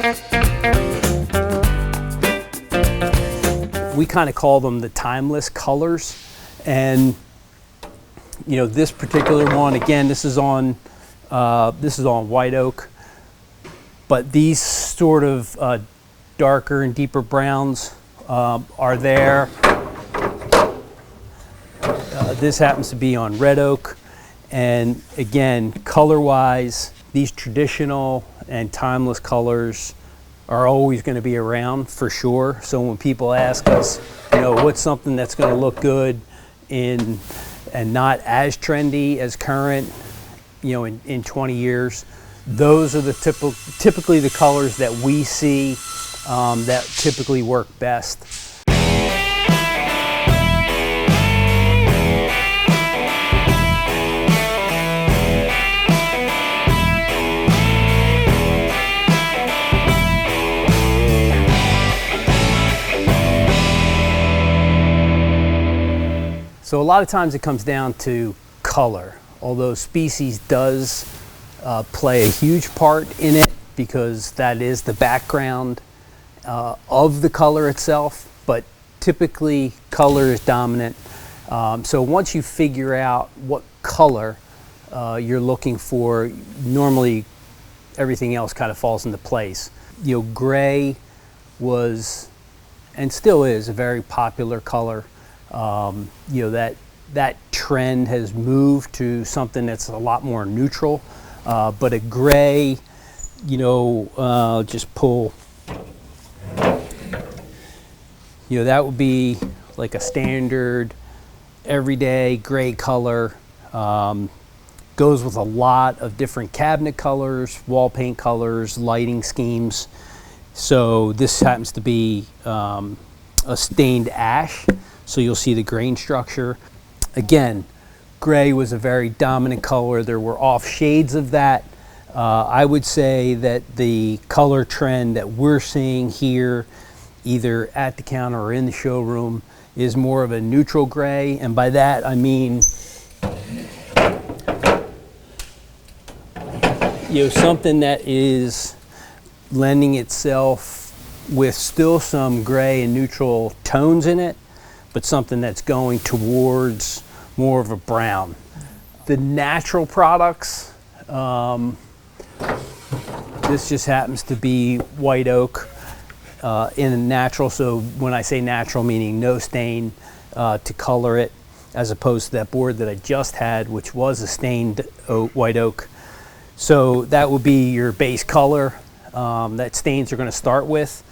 We kind of call them the timeless colors, and this particular one, again, this is on white oak, but these sort of darker and deeper browns are there. This happens to be on red oak, and again, color-wise, these traditional and timeless colors are always going to be around for sure. So when people ask us, what's something that's going to look good and not as trendy as current, in 20 years, those are the typically the colors that we see that typically work best. So a lot of times it comes down to color, although species does play a huge part in it because that is the background of the color itself, but typically color is dominant. So once you figure out what color you're looking for, normally everything else kind of falls into place. Gray was and still is a very popular color. That trend has moved to something that's a lot more neutral, but a gray, just pull, that would be like a standard everyday gray color. Goes with a lot of different cabinet colors, wall paint colors, lighting schemes. So this happens to be a stained ash. So you'll see the grain structure. Again, gray was a very dominant color. There were off shades of that. I would say that the color trend that we're seeing here, either at the counter or in the showroom, is more of a neutral gray. And by that, I mean, something that is lending itself with still some gray and neutral tones in it, but something that's going towards more of a brown. The natural products, this just happens to be white oak in a natural, so when I say natural, meaning no stain to color it, as opposed to that board that I just had, which was a stained white oak. So that would be your base color that stains are going to start with.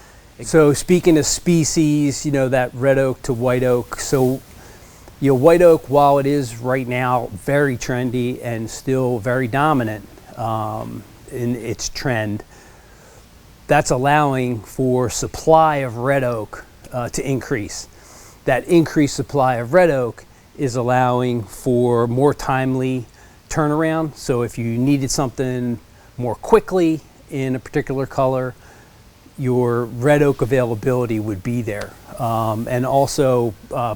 So speaking of species, that red oak to white oak. So, white oak, while it is right now very trendy and still very dominant in its trend, that's allowing for supply of red oak to increase. That increased supply of red oak is allowing for more timely turnaround. So if you needed something more quickly in a particular color, your red oak availability would be there, and also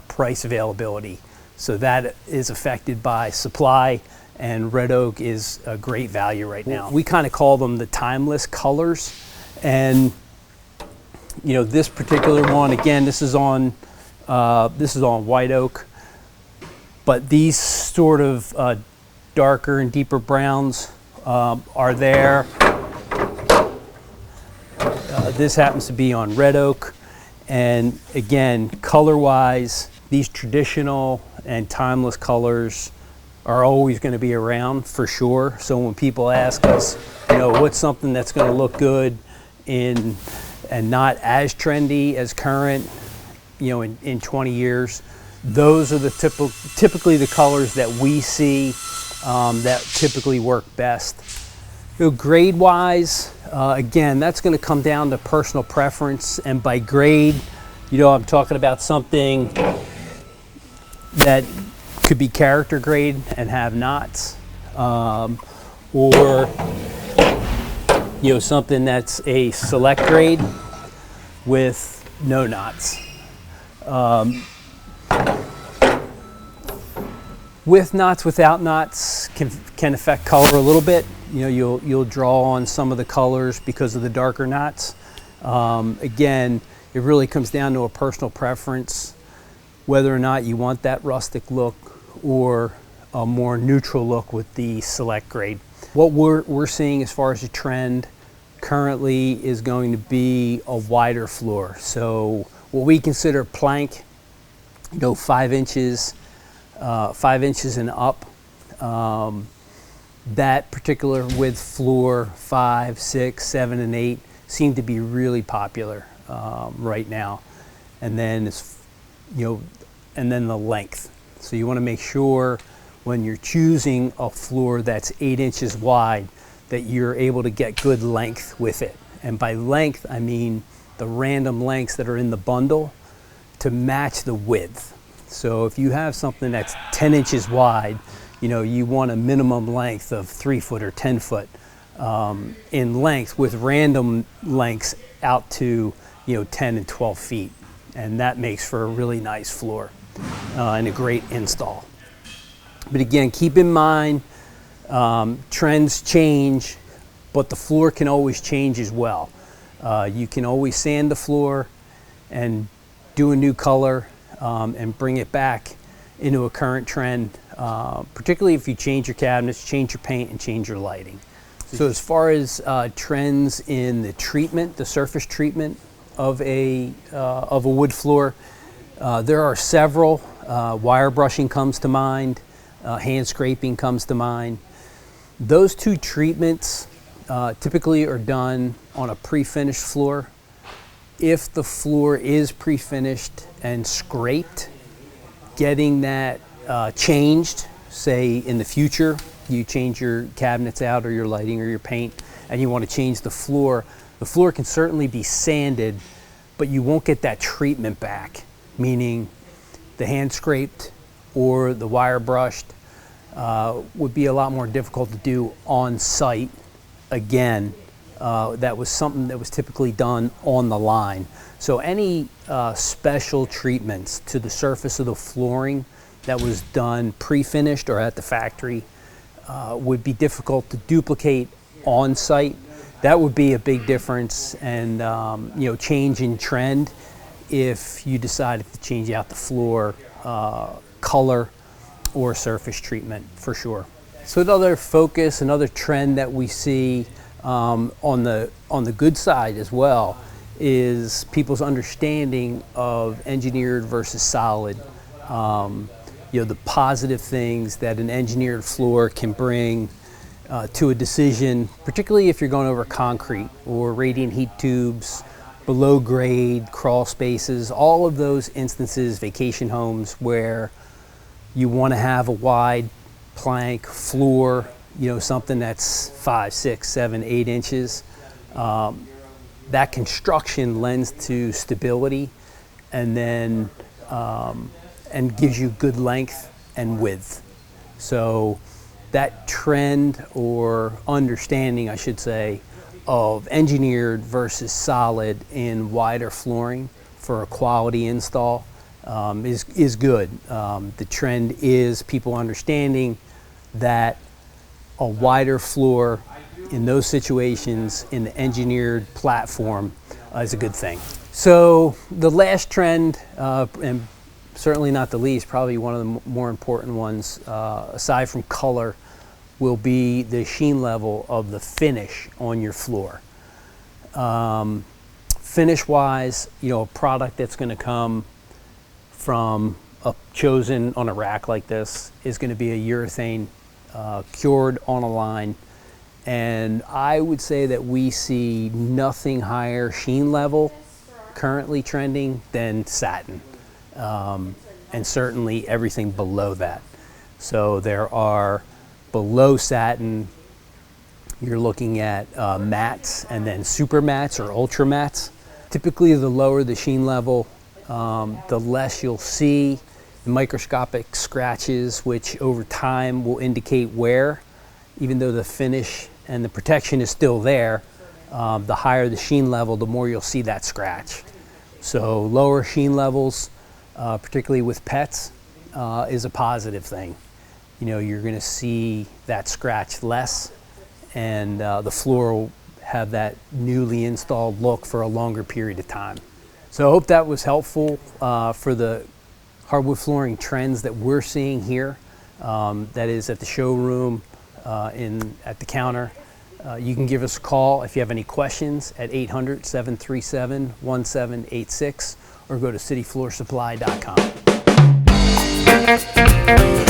price availability. So that is affected by supply, and red oak is a great value right now. We kind of call them the timeless colors, and this particular one, again, this is on white oak, but these sort of darker and deeper browns are there. This happens to be on red oak, and again, color-wise, these traditional and timeless colors are always going to be around for sure. So when people ask us, what's something that's going to look good and not as trendy as current, in 20 years, those are the typically the colors that we see that typically work best. Grade-wise, again, that's going to come down to personal preference, and by grade, I'm talking about something that could be character grade and have knots, or something that's a select grade with no knots. With knots, without knots can affect color a little bit. You know, you'll draw on some of the colors because of the darker knots. Again, it really comes down to a personal preference, whether or not you want that rustic look or a more neutral look with the select grade. What we're seeing as far as a trend currently is going to be a wider floor. So what we consider plank, you know, 5 inches, 5 inches and up. That particular width floor, 5, 6, 7, and 8, seem to be really popular right now. And then and then the length. So you want to make sure when you're choosing a floor that's 8 inches wide that you're able to get good length with it. And by length, I mean the random lengths that are in the bundle to match the width. So if you have something that's 10 inches wide, you know, you want a minimum length of 3 foot or 10 foot in length, with random lengths out to, you know, 10 and 12 feet. And that makes for a really nice floor and a great install. But again, keep in mind, trends change, but the floor can always change as well. You can always sand the floor and do a new color and bring it back into a current trend, particularly if you change your cabinets, change your paint, and change your lighting. So as far as trends in the treatment, the surface treatment of a wood floor, there are several. Wire brushing comes to mind, hand scraping comes to mind. Those two treatments typically are done on a pre-finished floor. If the floor is pre-finished and scraped, getting that changed, say in the future, you change your cabinets out or your lighting or your paint and you want to change the floor can certainly be sanded, but you won't get that treatment back, meaning the hand scraped or the wire brushed would be a lot more difficult to do on site again. That was something that was typically done on the line. So any special treatments to the surface of the flooring that was done pre-finished or at the factory would be difficult to duplicate on site. That would be a big difference and you know, change in trend if you decided to change out the floor color or surface treatment, for sure. So another focus, another trend that we see on the good side as well is people's understanding of engineered versus solid. You know, the positive things that an engineered floor can bring to a decision, particularly if you're going over concrete or radiant heat tubes, below grade, crawl spaces, all of those instances, vacation homes where you want to have a wide plank floor, you know, something that's 5, 6, 7, 8 inches. That construction lends to stability and then and gives you good length and width. So that trend or understanding, I should say, of engineered versus solid in wider flooring for a quality install is good. The trend is people understanding that a wider floor in those situations in the engineered platform is a good thing. So the last trend, and certainly not the least, probably one of the more important ones, aside from color, will be the sheen level of the finish on your floor. Finish-wise, you know, a product that's going to come from chosen on a rack like this is going to be a urethane cured on a line. And I would say that we see nothing higher sheen level currently trending than satin, and certainly everything below that. So there are below satin, you're looking at mattes and then super mattes or ultra mattes. Typically the lower the sheen level, the less you'll see microscopic scratches, which over time will indicate wear. Even though the finish and the protection is still there, the higher the sheen level, the more you'll see that scratch. So lower sheen levels, particularly with pets, is a positive thing. You know, you're going to see that scratch less, and the floor will have that newly installed look for a longer period of time. So I hope that was helpful for the hardwood flooring trends that we're seeing here. That is at the showroom, at the counter. You can give us a call if you have any questions at 800-737-1786 or go to cityfloorsupply.com.